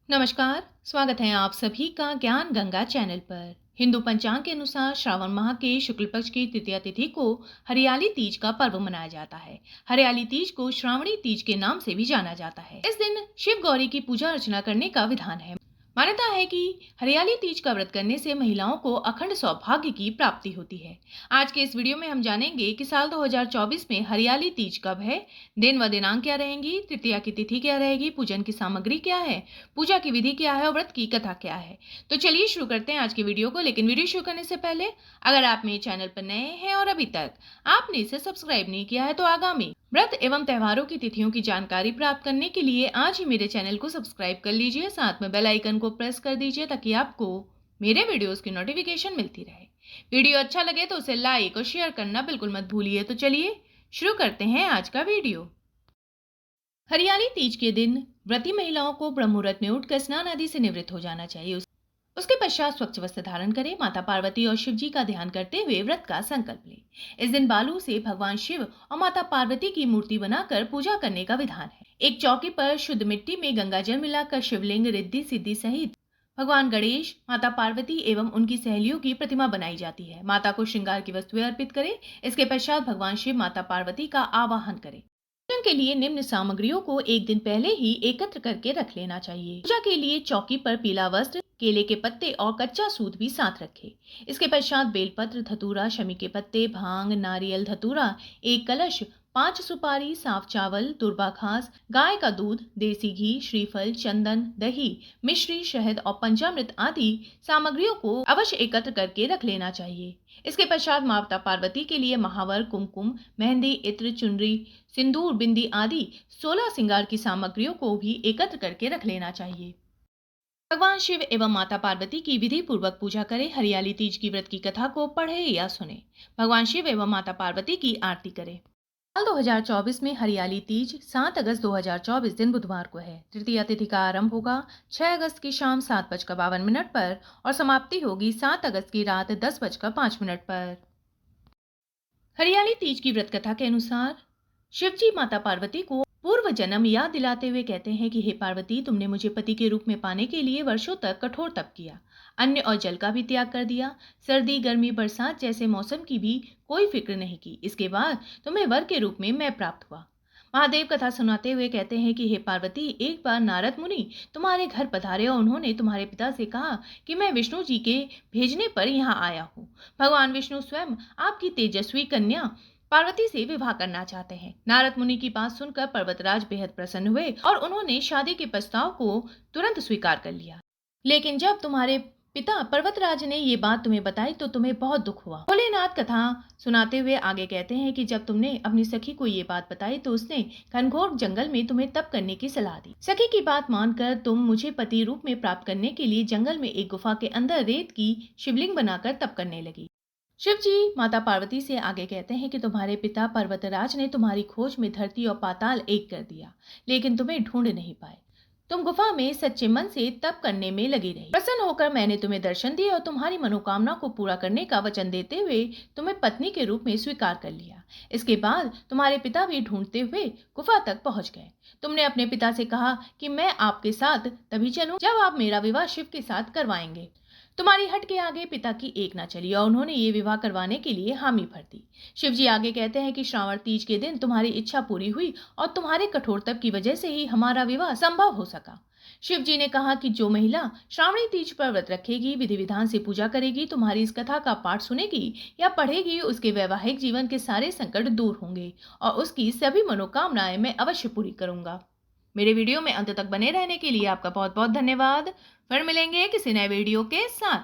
नमस्कार, स्वागत है आप सभी का ज्ञान गंगा चैनल पर। हिंदू पंचांग के अनुसार श्रावण माह के शुक्ल पक्ष की तृतीया तिथि को हरियाली तीज का पर्व मनाया जाता है। हरियाली तीज को श्रावणी तीज के नाम से भी जाना जाता है। इस दिन शिव गौरी की पूजा अर्चना करने का विधान है। मान्यता है कि हरियाली तीज का व्रत करने से महिलाओं को अखंड सौभाग्य की प्राप्ति होती है। आज के इस वीडियो में हम जानेंगे कि साल 2024 में हरियाली तीज कब है, दिन व दिनांक क्या रहेंगी, तृतीया की तिथि क्या रहेगी, पूजन की सामग्री क्या है, पूजा की विधि क्या है और व्रत की कथा क्या है। तो चलिए शुरू करते हैं आज की वीडियो को। लेकिन वीडियो शुरू करने से पहले अगर आप मेरे चैनल पर नए हैं और अभी तक आपने इसे सब्सक्राइब नहीं किया है तो आगामी व्रत एवं त्योहारों की तिथियों की जानकारी प्राप्त करने के लिए आज ही मेरे चैनल को सब्सक्राइब कर लीजिए, साथ में बेल आइकन को प्रेस कर दीजिए ताकि आपको मेरे वीडियोस की नोटिफिकेशन मिलती रहे। वीडियो अच्छा लगे तो उसे लाइक और शेयर करना बिल्कुल मत भूलिए। तो चलिए शुरू करते हैं आज का वीडियो। हरियाली तीज के दिन व्रती महिलाओं को ब्रह्म मुहूर्त में उठकर स्नान आदि से निवृत्त हो जाना चाहिए। उसके पश्चात स्वच्छ वस्त्र धारण करें, माता पार्वती और शिव जी का ध्यान करते हुए व्रत का संकल्प लें। इस दिन बालू से भगवान शिव और माता पार्वती की मूर्ति बनाकर पूजा करने का विधान है। एक चौकी पर शुद्ध मिट्टी में गंगाजल मिलाकर शिवलिंग, रिद्धि सिद्धि सहित भगवान गणेश, माता पार्वती एवं उनकी सहेलियों की प्रतिमा बनाई जाती है। माता को श्रृंगार की वस्तुएं अर्पित करें। इसके पश्चात भगवान शिव, माता पार्वती का आवाहन करें। पूजन के लिए निम्न सामग्रियों को एक दिन पहले ही एकत्र करके रख लेना चाहिए। पूजा के लिए चौकी पर पीला वस्त्र, केले के पत्ते और कच्चा सूत भी साथ रखें। इसके पश्चात बेलपत्र, धतूरा, शमी के पत्ते, भांग, नारियल, धतूरा, एक कलश, 5 सुपारी, साफ चावल, दुर्बा घास, गाय का दूध, देसी घी, श्रीफल, चंदन, दही, मिश्री, शहद और पंचामृत आदि सामग्रियों को अवश्य एकत्र करके रख लेना चाहिए। इसके पश्चात माता पार्वती के लिए महावर, कुमकुम, मेहंदी, इत्र, चुनरी, सिंदूर, बिंदी आदि 16 श्रृंगार की सामग्रियों को भी एकत्र करके रख लेना चाहिए। भगवान शिव एवं माता पार्वती की विधि पूर्वक पूजा करें। हरियाली तीज की व्रत की कथा को पढ़े या सुने। भगवान शिव एवं माता पार्वती की आरती करें। साल 2024 में हरियाली तीज 7 अगस्त 2024 दिन बुधवार को है। तृतीया तिथि का आरंभ होगा 6 अगस्त की शाम 7:52 पर और समाप्ति होगी 7 अगस्त की रात 10:05 पर। हरियाली तीज की व्रत कथा के अनुसार शिव जी माता पार्वती को पूर्व जन्म याद दिलाते हुए कहते हैं कि हे पार्वती, तुमने मुझे पति के रूप में पाने के लिए वर्षों तक कठोर तप किया, अन्न और जल का भी त्याग कर दिया, सर्दी, गर्मी, बरसात जैसे मौसम की भी कोई फिक्र नहीं की। इसके बाद तुम्हें वर के रूप में मैं प्राप्त हुआ। महादेव कथा सुनाते हुए कहते हैं कि हे पार्वती, एक बार नारद मुनि तुम्हारे घर पधारे और उन्होंने तुम्हारे पिता से कहा कि मैं विष्णु जी के भेजने पर यहाँ आया हूँ। भगवान विष्णु स्वयं आपकी तेजस्वी कन्या पार्वती से विवाह करना चाहते हैं। नारद मुनि की बात सुनकर पर्वतराज बेहद प्रसन्न हुए और उन्होंने शादी के प्रस्ताव को तुरंत स्वीकार कर लिया। लेकिन जब तुम्हारे पिता पर्वतराज ने ये बात तुम्हें बताई तो तुम्हें बहुत दुख हुआ। भोलेनाथ कथा सुनाते हुए आगे कहते हैं कि जब तुमने अपनी सखी को ये बात बताई तो उसने घनघोर जंगल में तुम्हें तप करने की सलाह दी। सखी की बात मानकर तुम मुझे पति रूप में प्राप्त करने के लिए जंगल में एक गुफा के अंदर रेत की शिवलिंग बनाकर तप करने लगी। शिव जी माता पार्वती से आगे कहते हैं कि तुम्हारे पिता पर्वतराज ने तुम्हारी खोज में धरती और पाताल एक कर दिया, लेकिन तुम्हें ढूंढ नहीं पाए। तुम गुफा में सच्चे मन से तप करने में लगी रही। प्रसन्न होकर मैंने तुम्हें दर्शन दिए और तुम्हारी मनोकामना को पूरा करने का वचन देते हुए तुम्हें पत्नी के रूप में स्वीकार कर लिया। इसके बाद तुम्हारे पिता भी ढूंढते हुए गुफा तक पहुंच गए। तुमने अपने पिता से कहा कि मैं आपके साथ तभी चलूं जब आप मेरा विवाह शिव के साथ करवाएंगे। तुम्हारी हट के आगे पिता की एक ना चली और उन्होंने ये विवाह करवाने के लिए हामी भर दी। शिव जी आगे कहते हैं कि श्रावण तीज के दिन तुम्हारी इच्छा पूरी हुई और तुम्हारे कठोर तप की वजह से ही हमारा विवाह संभव हो सका। शिव जी ने कहा कि जो महिला श्रावणी तीज पर व्रत रखेगी, विधि विधान से पूजा करेगी, तुम्हारी इस कथा का पाठ सुनेगी या पढ़ेगी, उसके वैवाहिक जीवन के सारे संकट दूर होंगे और उसकी सभी मनोकामनाएं मैं अवश्य पूरी करूंगा। मेरे वीडियो में अंत तक बने रहने के लिए आपका बहुत बहुत धन्यवाद। फिर मिलेंगे किसी नए वीडियो के साथ।